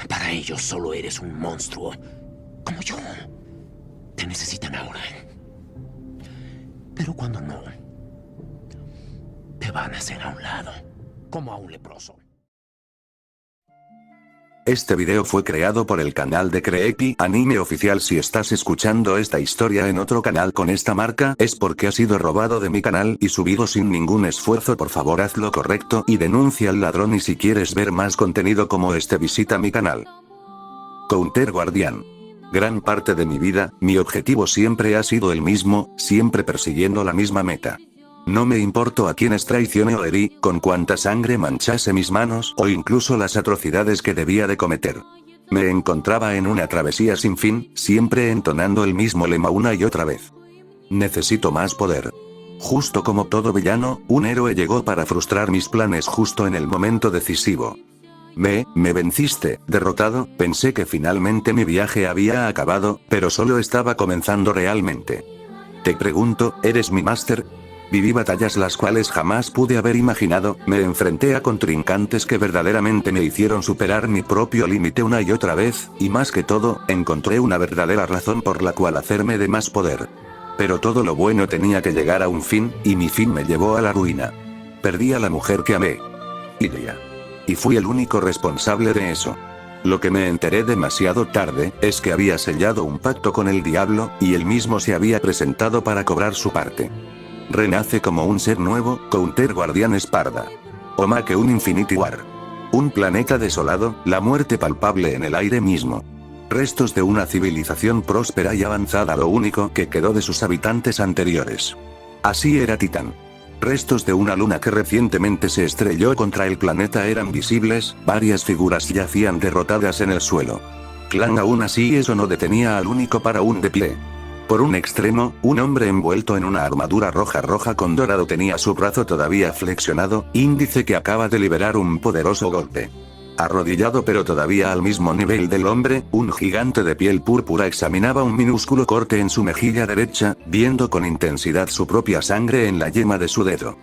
Para ellos solo eres un monstruo, como yo. Te necesitan ahora. Pero cuando no, te van a hacer a un lado, como a un leproso. Este video fue creado por el canal de Creepy Anime Oficial. Si estás escuchando esta historia en otro canal con esta marca, es porque ha sido robado de mi canal y subido sin ningún esfuerzo. Por favor, haz lo correcto y denuncia al ladrón. Y si quieres ver más contenido como este, visita mi canal. Counter Guardian. Gran parte de mi vida, mi objetivo siempre ha sido el mismo, siempre persiguiendo la misma meta. No me importó a quienes traicioné o herí, con cuánta sangre manchase mis manos o incluso las atrocidades que debía de cometer. Me encontraba en una travesía sin fin, siempre entonando el mismo lema una y otra vez. Necesito más poder. Justo como todo villano, un héroe llegó para frustrar mis planes justo en el momento decisivo. Me venciste, derrotado. Pensé que finalmente mi viaje había acabado, pero solo estaba comenzando realmente. Te pregunto, ¿eres mi máster? Viví batallas las cuales jamás pude haber imaginado, me enfrenté a contrincantes que verdaderamente me hicieron superar mi propio límite una y otra vez, y más que todo, encontré una verdadera razón por la cual hacerme de más poder. Pero todo lo bueno tenía que llegar a un fin, y mi fin me llevó a la ruina. Perdí a la mujer que amé. Ilia. Y fui el único responsable de eso. Lo que me enteré demasiado tarde, es que había sellado un pacto con el diablo, y él mismo se había presentado para cobrar su parte. Renace como un ser nuevo, Counter Guardian Esparda. O más que un Infinity War. Un planeta desolado, la muerte palpable en el aire mismo. Restos de una civilización próspera y avanzada, lo único que quedó de sus habitantes anteriores. Así era Titán. Restos de una luna que recientemente se estrelló contra el planeta eran visibles, varias figuras yacían derrotadas en el suelo. Clan aún así eso no detenía al único paraún de pie. Por un extremo, un hombre envuelto en una armadura roja con dorado tenía su brazo todavía flexionado, índice que acaba de liberar un poderoso golpe. Arrodillado pero todavía al mismo nivel del hombre, un gigante de piel púrpura examinaba un minúsculo corte en su mejilla derecha, viendo con intensidad su propia sangre en la yema de su dedo.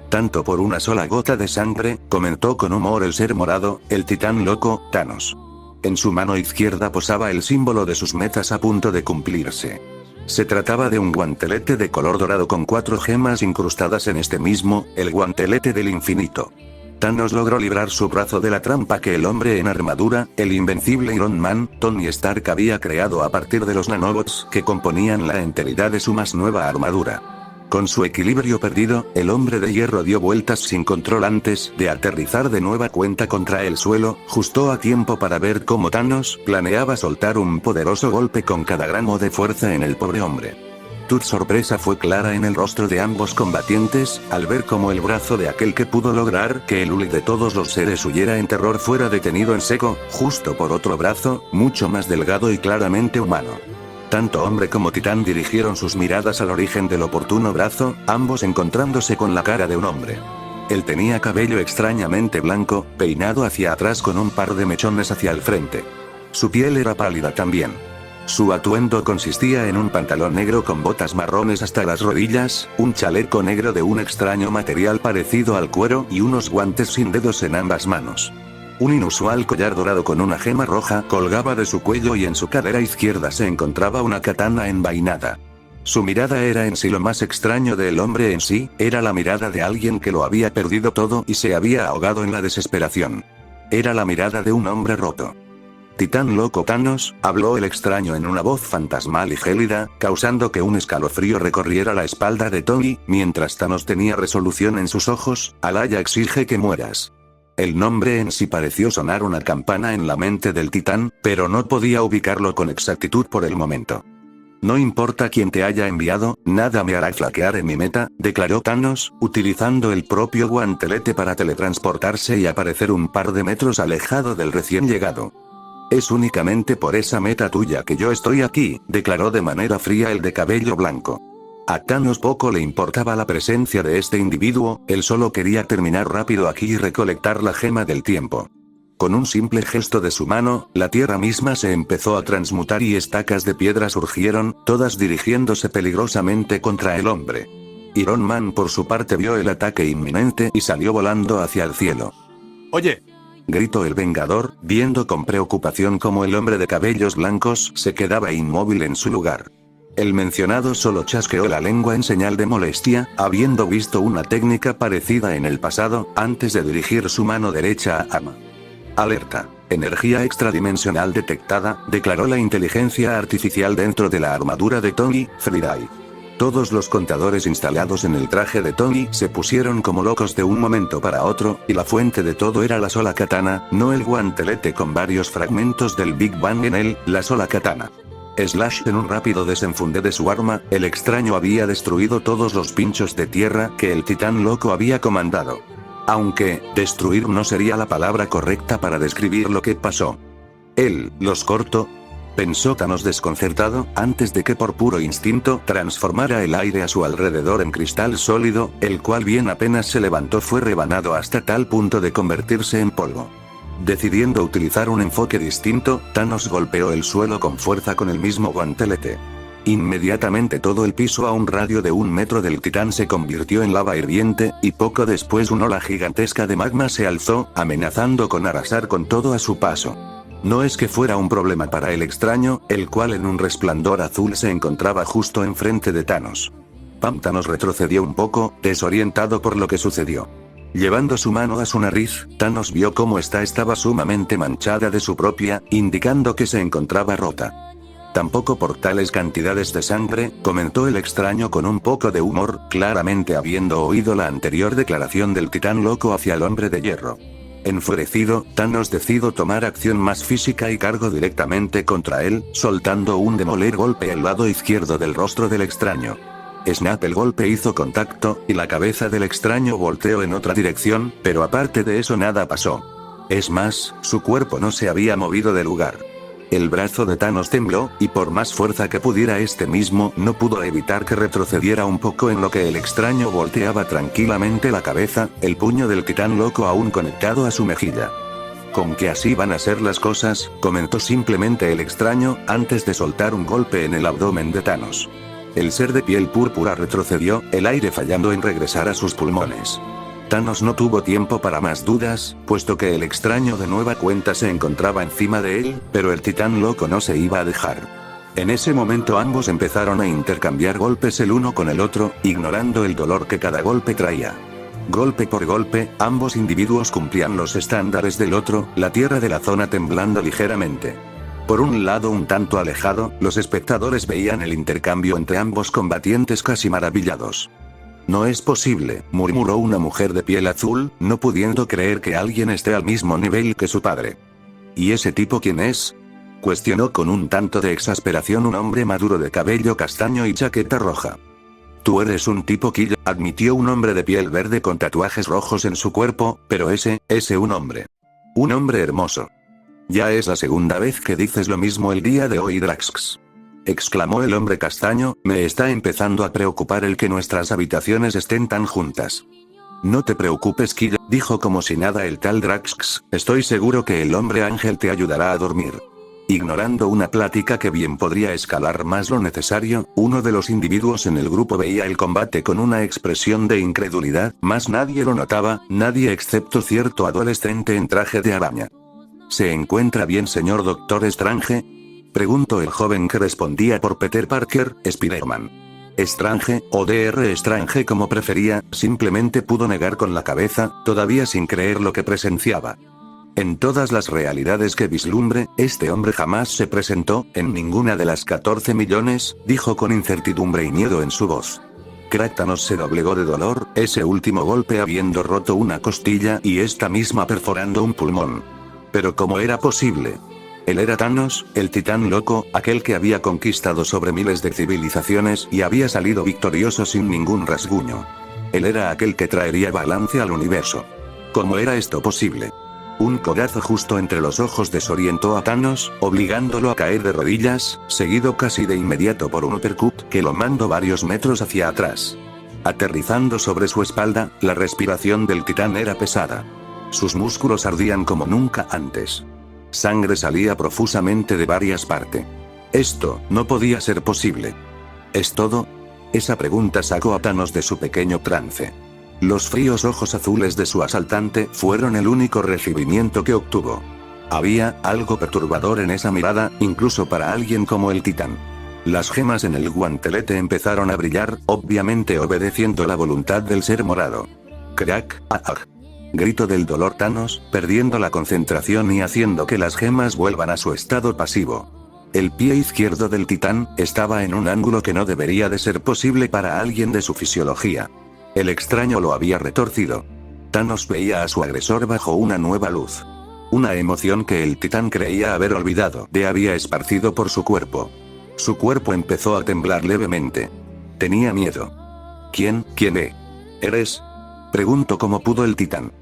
Tanto por una sola gota de sangre, comentó con humor el ser morado, el titán loco, Thanos. En su mano izquierda posaba el símbolo de sus metas a punto de cumplirse. Se trataba de un guantelete de color dorado con 4 gemas incrustadas en este mismo, el guantelete del infinito. Thanos logró librar su brazo de la trampa que el hombre en armadura, el invencible Iron Man, Tony Stark había creado a partir de los nanobots que componían la enteridad de su más nueva armadura. Con su equilibrio perdido, el hombre de hierro dio vueltas sin control antes de aterrizar de nueva cuenta contra el suelo, justo a tiempo para ver cómo Thanos planeaba soltar un poderoso golpe con cada gramo de fuerza en el pobre hombre. Tu sorpresa fue clara en el rostro de ambos combatientes, al ver cómo el brazo de aquel que pudo lograr que el Uli de todos los seres huyera en terror fuera detenido en seco, justo por otro brazo, mucho más delgado y claramente humano. Tanto hombre como titán dirigieron sus miradas al origen del oportuno brazo, ambos encontrándose con la cara de un hombre. Él tenía cabello extrañamente blanco, peinado hacia atrás con un par de mechones hacia el frente. Su piel era pálida también. Su atuendo consistía en un pantalón negro con botas marrones hasta las rodillas, un chaleco negro de un extraño material parecido al cuero y unos guantes sin dedos en ambas manos. Un inusual collar dorado con una gema roja colgaba de su cuello y en su cadera izquierda se encontraba una katana envainada. Su mirada era en sí lo más extraño del hombre en sí, era la mirada de alguien que lo había perdido todo y se había ahogado en la desesperación. Era la mirada de un hombre roto. Titán loco Thanos, habló el extraño en una voz fantasmal y gélida, causando que un escalofrío recorriera la espalda de Tony, mientras Thanos tenía resolución en sus ojos. Alaya exige que mueras. El nombre en sí pareció sonar una campana en la mente del titán, pero no podía ubicarlo con exactitud por el momento. No importa quién te haya enviado, nada me hará flaquear en mi meta, declaró Thanos, utilizando el propio guantelete para teletransportarse y aparecer un par de metros alejado del recién llegado. Es únicamente por esa meta tuya que yo estoy aquí, declaró de manera fría el de cabello blanco. A Thanos poco le importaba la presencia de este individuo, él solo quería terminar rápido aquí y recolectar la gema del tiempo. Con un simple gesto de su mano, la tierra misma se empezó a transmutar y estacas de piedra surgieron, todas dirigiéndose peligrosamente contra el hombre. Iron Man por su parte vio el ataque inminente y salió volando hacia el cielo. Oye, Gritó el Vengador, viendo con preocupación cómo el hombre de cabellos blancos se quedaba inmóvil en su lugar. El mencionado solo chasqueó la lengua en señal de molestia, habiendo visto una técnica parecida en el pasado, antes de dirigir su mano derecha a Ama. Alerta. Energía extradimensional detectada, declaró la inteligencia artificial dentro de la armadura de Tony Friday. Todos los contadores instalados en el traje de Tony se pusieron como locos de un momento para otro, y la fuente de todo era la sola katana, no el guantelete con varios fragmentos del Big Bang en él, la sola katana. Slash en un rápido desenfunde de su arma, el extraño había destruido todos los pinchos de tierra que el titán loco había comandado. Aunque, destruir no sería la palabra correcta para describir lo que pasó. Él, los cortó, pensó Thanos desconcertado, antes de que por puro instinto transformara el aire a su alrededor en cristal sólido, el cual bien apenas se levantó fue rebanado hasta tal punto de convertirse en polvo. Decidiendo utilizar un enfoque distinto, Thanos golpeó el suelo con fuerza con el mismo guantelete. Inmediatamente todo el piso a un radio de 1 metro del titán se convirtió en lava hirviente, y poco después una ola gigantesca de magma se alzó, amenazando con arrasar con todo a su paso. No es que fuera un problema para el extraño, el cual en un resplandor azul se encontraba justo enfrente de Thanos. Thanos retrocedió un poco, desorientado por lo que sucedió. Llevando su mano a su nariz, Thanos vio cómo esta estaba sumamente manchada de su propia, indicando que se encontraba rota. Tampoco por tales cantidades de sangre, comentó el extraño con un poco de humor, claramente habiendo oído la anterior declaración del titán loco hacia el hombre de hierro. Enfurecido, Thanos decidió tomar acción más física y cargó directamente contra él, soltando un demoler golpe al lado izquierdo del rostro del extraño. Snap, el golpe hizo contacto, y la cabeza del extraño volteó en otra dirección, pero aparte de eso nada pasó. Es más, su cuerpo no se había movido de lugar. El brazo de Thanos tembló, y por más fuerza que pudiera este mismo no pudo evitar que retrocediera un poco en lo que el extraño volteaba tranquilamente la cabeza, el puño del titán loco aún conectado a su mejilla. Con que así van a ser las cosas, comentó simplemente el extraño, antes de soltar un golpe en el abdomen de Thanos. El ser de piel púrpura retrocedió, el aire fallando en regresar a sus pulmones. Thanos no tuvo tiempo para más dudas, puesto que el extraño de nueva cuenta se encontraba encima de él, pero el titán loco no se iba a dejar. En ese momento ambos empezaron a intercambiar golpes el uno con el otro, ignorando el dolor que cada golpe traía. Golpe por golpe, ambos individuos cumplían los estándares del otro, la tierra de la zona temblando ligeramente. Por un lado un tanto alejado, los espectadores veían el intercambio entre ambos combatientes casi maravillados. No es posible, murmuró una mujer de piel azul, no pudiendo creer que alguien esté al mismo nivel que su padre. ¿Y ese tipo quién es?, cuestionó con un tanto de exasperación un hombre maduro de cabello castaño y chaqueta roja. Tú eres un tipo Kill, admitió un hombre de piel verde con tatuajes rojos en su cuerpo, pero ese un hombre. Un hombre hermoso. Ya es la segunda vez que dices lo mismo el día de hoy, Drax. Exclamó el hombre castaño, me está empezando a preocupar el que nuestras habitaciones estén tan juntas. No te preocupes, Kill, dijo como si nada el tal Drax, estoy seguro que el hombre ángel te ayudará a dormir. Ignorando una plática que bien podría escalar más lo necesario, uno de los individuos en el grupo veía el combate con una expresión de incredulidad, mas nadie lo notaba, nadie excepto cierto adolescente en traje de araña. ¿Se encuentra bien, señor Doctor Strange?, preguntó el joven que respondía por Peter Parker, Spider-Man. Strange, o Dr. Strange como prefería, simplemente pudo negar con la cabeza, todavía sin creer lo que presenciaba. En todas las realidades que vislumbre, este hombre jamás se presentó, en ninguna de las 14 millones, dijo con incertidumbre y miedo en su voz. Thanos se doblegó de dolor, ese último golpe habiendo roto una costilla y esta misma perforando un pulmón. Pero ¿cómo era posible? Él era Thanos, el titán loco, aquel que había conquistado sobre miles de civilizaciones y había salido victorioso sin ningún rasguño. Él era aquel que traería balance al universo. ¿Cómo era esto posible? Un codazo justo entre los ojos desorientó a Thanos, obligándolo a caer de rodillas, seguido casi de inmediato por un uppercut que lo mandó varios metros hacia atrás. Aterrizando sobre su espalda, la respiración del titán era pesada. Sus músculos ardían como nunca antes. Sangre salía profusamente de varias partes. Esto no podía ser posible. ¿Es todo? Esa pregunta sacó a Thanos de su pequeño trance. Los fríos ojos azules de su asaltante fueron el único recibimiento que obtuvo. Había algo perturbador en esa mirada, incluso para alguien como el titán. Las gemas en el guantelete empezaron a brillar, obviamente obedeciendo la voluntad del ser morado. Crack, grito del dolor Thanos, perdiendo la concentración y haciendo que las gemas vuelvan a su estado pasivo. El pie izquierdo del titán estaba en un ángulo que no debería de ser posible para alguien de su fisiología. El extraño lo había retorcido. Thanos veía a su agresor bajo una nueva luz. Una emoción que el titán creía haber olvidado había esparcido por su cuerpo. Su cuerpo empezó a temblar levemente. Tenía miedo. ¿Quién eres? Preguntó cómo pudo el titán.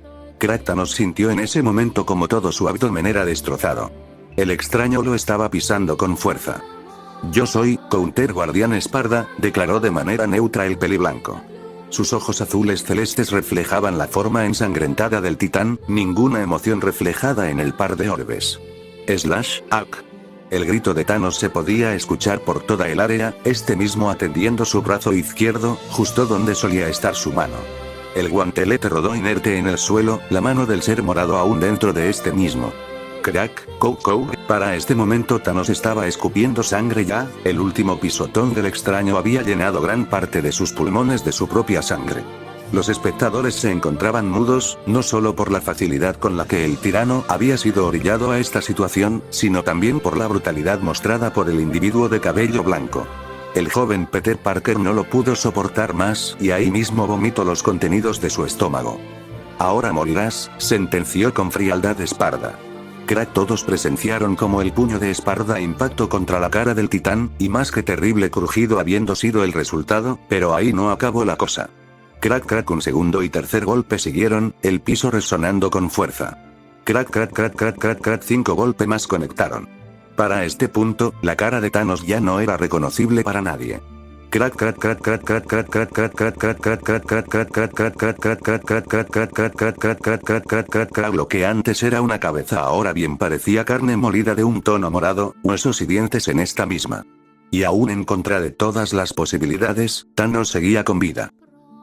Thanos sintió en ese momento como todo su abdomen era destrozado. El extraño lo estaba pisando con fuerza. Yo soy Counter Guardián Esparda, declaró de manera neutra el peliblanco. Sus ojos azules celestes reflejaban la forma ensangrentada del titán, ninguna emoción reflejada en el par de orbes. El grito de Thanos se podía escuchar por toda el área, este mismo atendiendo su brazo izquierdo, justo donde solía estar su mano. El guantelete rodó inerte en el suelo, la mano del ser morado aún dentro de este mismo. Crack, para este momento Thanos estaba escupiendo sangre ya, el último pisotón del extraño había llenado gran parte de sus pulmones de su propia sangre. Los espectadores se encontraban mudos, no solo por la facilidad con la que el tirano había sido orillado a esta situación, sino también por la brutalidad mostrada por el individuo de cabello blanco. El joven Peter Parker no lo pudo soportar más y ahí mismo vomitó los contenidos de su estómago. Ahora morirás, sentenció con frialdad Esparda. Todos presenciaron como el puño de Esparda impactó contra la cara del titán, y más que terrible crujido habiendo sido el resultado, pero ahí no acabó la cosa. Un segundo y tercer golpe siguieron, el piso resonando con fuerza. 5 golpes más conectaron. Para este punto, la cara de Thanos ya no era reconocible para nadie. Lo que antes era una cabeza ahora bien parecía carne molida de un tono morado, huesos y dientes en esta misma. Y aún en contra de todas las posibilidades, Thanos seguía con vida.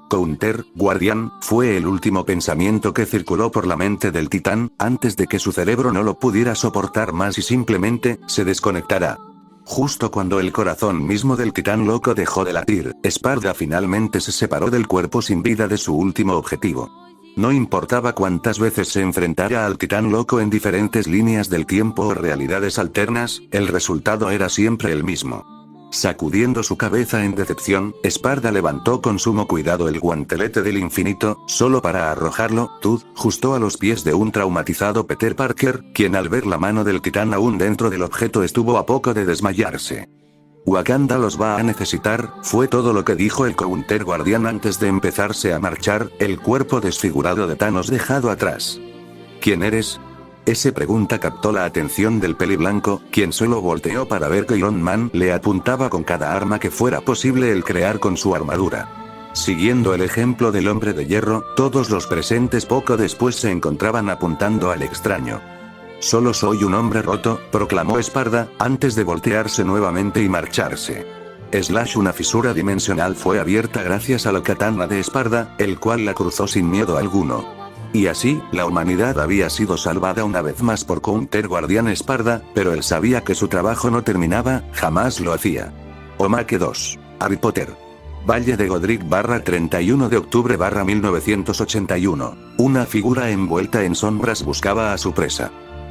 Counter, guardián, fue el último pensamiento que circuló por la mente del titán, antes de que su cerebro no lo pudiera soportar más y simplemente, se desconectara. Justo cuando el corazón mismo del titán loco dejó de latir, Esparda finalmente se separó del cuerpo sin vida de su último objetivo. No importaba cuántas veces se enfrentara al titán loco en diferentes líneas del tiempo o realidades alternas, el resultado era siempre el mismo. Sacudiendo su cabeza en decepción, Esparda levantó con sumo cuidado el guantelete del infinito, solo para arrojarlo, justo a los pies de un traumatizado Peter Parker, quien al ver la mano del titán aún dentro del objeto estuvo a poco de desmayarse. Wakanda los va a necesitar, fue todo lo que dijo el Counter Guardián antes de empezarse a marchar, el cuerpo desfigurado de Thanos dejado atrás. ¿Quién eres? Esa pregunta captó la atención del peliblanco, quien solo volteó para ver que Iron Man le apuntaba con cada arma que fuera posible el crear con su armadura. Siguiendo el ejemplo del hombre de hierro, todos los presentes poco después se encontraban apuntando al extraño. Solo soy un hombre roto, proclamó Esparda, antes de voltearse nuevamente y marcharse. Una fisura dimensional fue abierta gracias a la katana de Esparda, el cual la cruzó sin miedo alguno. Y así, la humanidad había sido salvada una vez más por Counter Guardián Esparda, pero él sabía que su trabajo no terminaba, jamás lo hacía. Omake 2. Harry Potter. Valle de Godric / 31 de octubre / 1981. Una figura envuelta en sombras buscaba a su presa.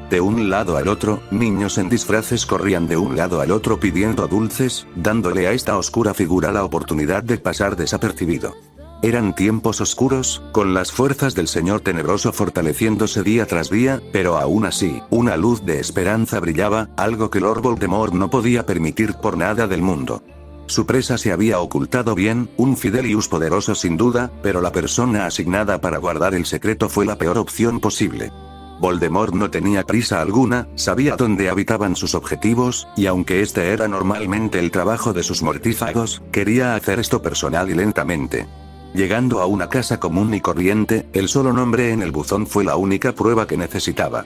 De un lado al otro, niños en disfraces corrían de un lado al otro pidiendo dulces, dándole a esta oscura figura la oportunidad de pasar desapercibido. Eran tiempos oscuros, con las fuerzas del Señor Tenebroso fortaleciéndose día tras día, pero aún así, una luz de esperanza brillaba, algo que Lord Voldemort no podía permitir por nada del mundo. Su presa se había ocultado bien, un Fidelius poderoso sin duda, pero la persona asignada para guardar el secreto fue la peor opción posible. Voldemort no tenía prisa alguna, sabía dónde habitaban sus objetivos, y aunque este era normalmente el trabajo de sus mortífagos, quería hacer esto personal y lentamente. Llegando a una casa común y corriente, el solo nombre en el buzón fue la única prueba que necesitaba.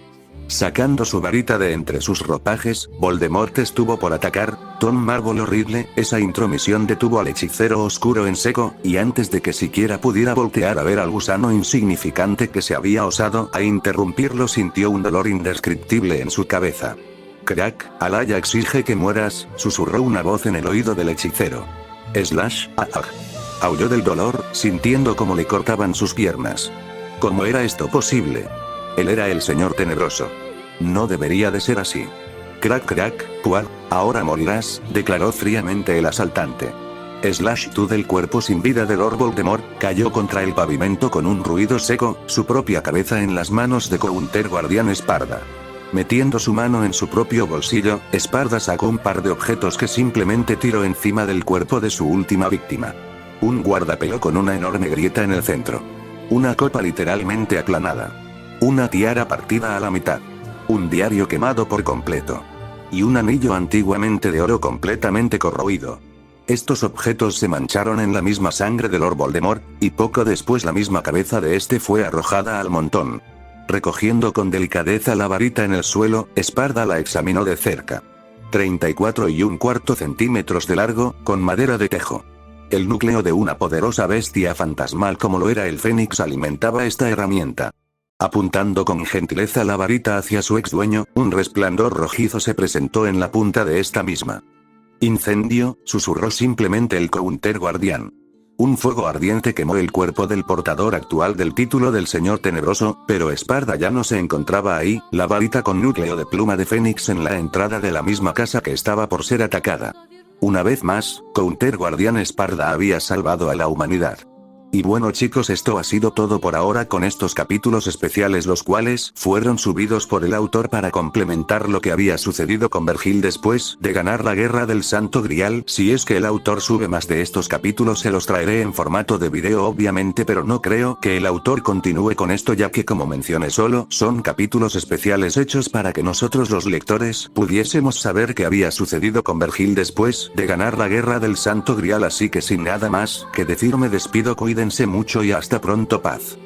Sacando su varita de entre sus ropajes, Voldemort estuvo por atacar. Tom Marvel horrible, esa intromisión detuvo al hechicero oscuro en seco, y antes de que siquiera pudiera voltear a ver al gusano insignificante que se había osado a interrumpirlo, sintió un dolor indescriptible en su cabeza. Crack, Alaya exige que mueras, susurró una voz en el oído del hechicero. Slash, aulló del dolor, sintiendo cómo le cortaban sus piernas. ¿Cómo era esto posible? Él era el señor tenebroso. No debería de ser así. Crack crack, ¿cuál? Ahora morirás, declaró fríamente el asaltante. Slash, tú del cuerpo sin vida de Lord Voldemort, cayó contra el pavimento con un ruido seco, su propia cabeza en las manos de Counter Guardián Esparda. Metiendo su mano en su propio bolsillo, Esparda sacó un par de objetos que simplemente tiró encima del cuerpo de su última víctima. Un guardapelo con una enorme grieta en el centro. Una copa literalmente aplanada. Una tiara partida a la mitad. Un diario quemado por completo. Y un anillo antiguamente de oro completamente corroído. Estos objetos se mancharon en la misma sangre de Lord Voldemort, y poco después la misma cabeza de este fue arrojada al montón. Recogiendo con delicadeza la varita en el suelo, Esparda la examinó de cerca. 34¼ centímetros de largo, con madera de tejo. El núcleo de una poderosa bestia fantasmal como lo era el Fénix alimentaba esta herramienta. Apuntando con gentileza la varita hacia su ex dueño, un resplandor rojizo se presentó en la punta de esta misma. Incendio, susurró simplemente el Counter Guardián. Un fuego ardiente quemó el cuerpo del portador actual del título del Señor Tenebroso, pero Esparda ya no se encontraba ahí, la varita con núcleo de pluma de Fénix en la entrada de la misma casa que estaba por ser atacada. Una vez más, Counter Guardián Esparda había salvado a la humanidad. Y bueno chicos, esto ha sido todo por ahora con estos capítulos especiales, los cuales fueron subidos por el autor para complementar lo que había sucedido con Vergil después de ganar la guerra del Santo Grial. Si es que el autor sube más de estos capítulos se los traeré en formato de video obviamente, pero no creo que el autor continúe con esto, ya que como mencioné solo son capítulos especiales hechos para que nosotros los lectores pudiésemos saber qué había sucedido con Vergil después de ganar la guerra del Santo Grial. Así que sin nada más que decir me despido, cuídense mucho y hasta pronto, paz.